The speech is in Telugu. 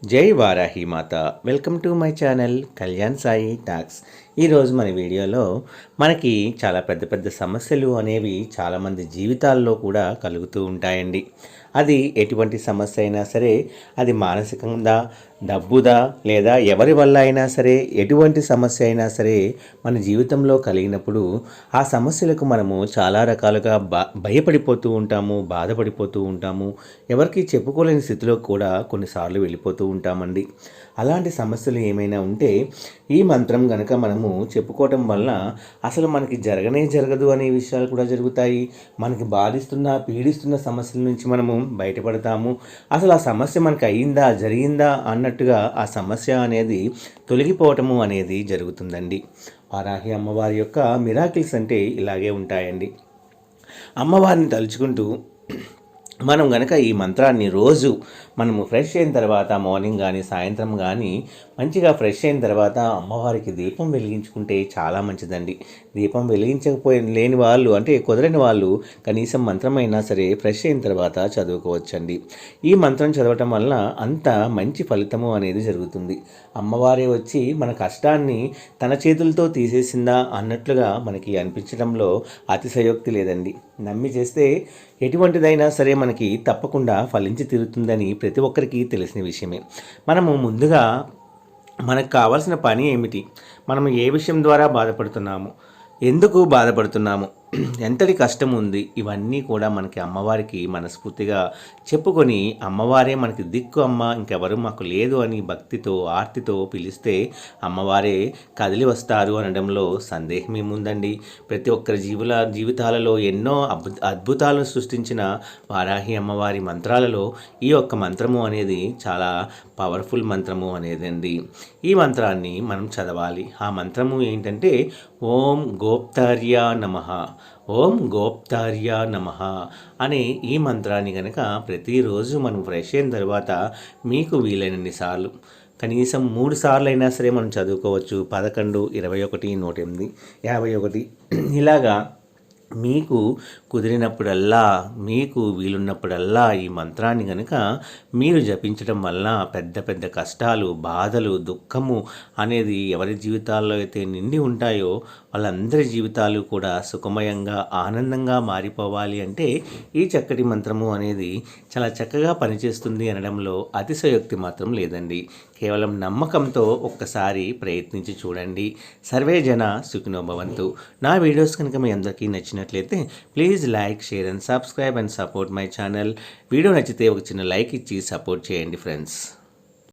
జై వారాహి మాత. Welcome to my channel Kalyan Sai talks. ఈరోజు మన వీడియోలో మనకి చాలా పెద్ద పెద్ద సమస్యలు అనేవి చాలామంది జీవితాల్లో కూడా కలుగుతూ ఉంటాయండి. అది ఎటువంటి సమస్య అయినా సరే, అది మానసికంగా, డబ్బుదా, లేదా ఎవరి వల్ల అయినా సరే, ఎటువంటి సమస్య అయినా సరే మన జీవితంలో కలిగినప్పుడు ఆ సమస్యలకు మనము చాలా రకాలుగా భయపడిపోతూ ఉంటాము, బాధపడిపోతూ ఉంటాము. ఎవరికి చెప్పుకోలేని స్థితిలో కూడా కొన్నిసార్లు వెళ్ళిపోతూ ఉంటామండి. అలాంటి సమస్యలు ఏమైనా ఉంటే ఈ మంత్రం గనక మనము చెప్పుకోవటం వల్ల అసలు మనకి జరగదు అనే విషయాలు కూడా జరుగుతాయి. మనకి బాధిస్తున్న, పీడిస్తున్న సమస్యల నుంచి మనము బయటపడతాము. అసలు ఆ సమస్య మనకి అయ్యిందా, జరిగిందా అన్నట్టుగా ఆ సమస్య అనేది తొలగిపోవటము అనేది జరుగుతుందండి. వారాహి అమ్మవారి యొక్క మిరాకిల్స్ అంటే ఇలాగే ఉంటాయండి. అమ్మవారిని తలుచుకుంటూ మనం గనక ఈ మంత్రాన్ని రోజు మనము ఫ్రెష్ అయిన తర్వాత మార్నింగ్ కానీ సాయంత్రం కానీ మంచిగా ఫ్రెష్ అయిన తర్వాత అమ్మవారికి దీపం వెలిగించుకుంటే చాలా మంచిదండి. దీపం లేని వాళ్ళు, అంటే కుదరని వాళ్ళు కనీసం మంత్రం అయినా సరే ఫ్రెష్ అయిన తర్వాత చదువుకోవచ్చండి. ఈ మంత్రం చదవటం వల్ల అంత మంచి ఫలితము అనేది జరుగుతుంది. అమ్మవారే వచ్చి మన కష్టాన్ని తన చేతులతో తీసేసిందా అన్నట్లుగా మనకి అనిపించడంలో అతిశయోక్తి లేదండి. నమ్మి చేస్తే ఎటువంటిదైనా సరే మనకి తప్పకుండా ఫలించి తీరుతుందని ప్రతి ఒక్కరికి తెలిసిన విషయమే. మనము ముందుగా మనకు కావాల్సిన పని ఏమిటి, మనం ఏ విషయం ద్వారా బాధపడుతున్నాము, ఎందుకు బాధపడుతున్నాము, ఎంతటి కష్టం ఉంది, ఇవన్నీ కూడా మనకి అమ్మవారికి మనస్ఫూర్తిగా చెప్పుకొని అమ్మవారే మనకి దిక్కు, అమ్మ ఇంకెవరు మాకు లేదు అని భక్తితో ఆర్తితో పిలిస్తే అమ్మవారే కదిలి వస్తారు అనడంలో సందేహం ఏముందండి. ప్రతి ఒక్కరి జీవితాలలో ఎన్నో అద్భుతాలను సృష్టించిన వారాహి అమ్మవారి మంత్రాలలో ఈ ఒక్క మంత్రము అనేది చాలా పవర్ఫుల్ మంత్రము అనేదండి. ఈ మంత్రాన్ని మనం చదవాలి. ఆ మంత్రము ఏంటంటే ఓం గోప్తార్య నమః, ఓం గోప్తార్య నమః అనే ఈ మంత్రాన్ని కనుక ప్రతిరోజు మనం ఫ్రెష్ అయిన తర్వాత మీకు వీలైనన్ని సార్లు, కనీసం 3 సార్లు అయినా సరే మనం చదువుకోవచ్చు. 11, 21, 108, 51 ఇలాగా మీకు కుదిరినప్పుడల్లా, మీకు వీలున్నప్పుడల్లా ఈ మంత్రాన్ని కనుక మీరు జపించడం వల్ల పెద్ద పెద్ద కష్టాలు, బాధలు, దుఃఖము అనేది ఎవరి జీవితాల్లో అయితే నిండి ఉంటాయో వాళ్ళందరి జీవితాలు కూడా సుఖమయంగా, ఆనందంగా మారిపోవాలి అంటే ఈ చక్కటి మంత్రము అనేది చాలా చక్కగా పనిచేస్తుంది అనడంలో అతిశయోక్తి మాత్రం లేదండి. కేవలం నమ్మకంతో ఒక్కసారి ప్రయత్నించి చూడండి. సర్వే జన సుఖినో భవంతు. నా వీడియోస్ కనుక మీ అందరికీ నచ్చినట్లయితే please like, share and subscribe and support my channel. Video నచ్చితే ఒక చిన్న లైక్ ఇచ్చి సపోర్ట్ చేయండి ఫ్రెండ్స్.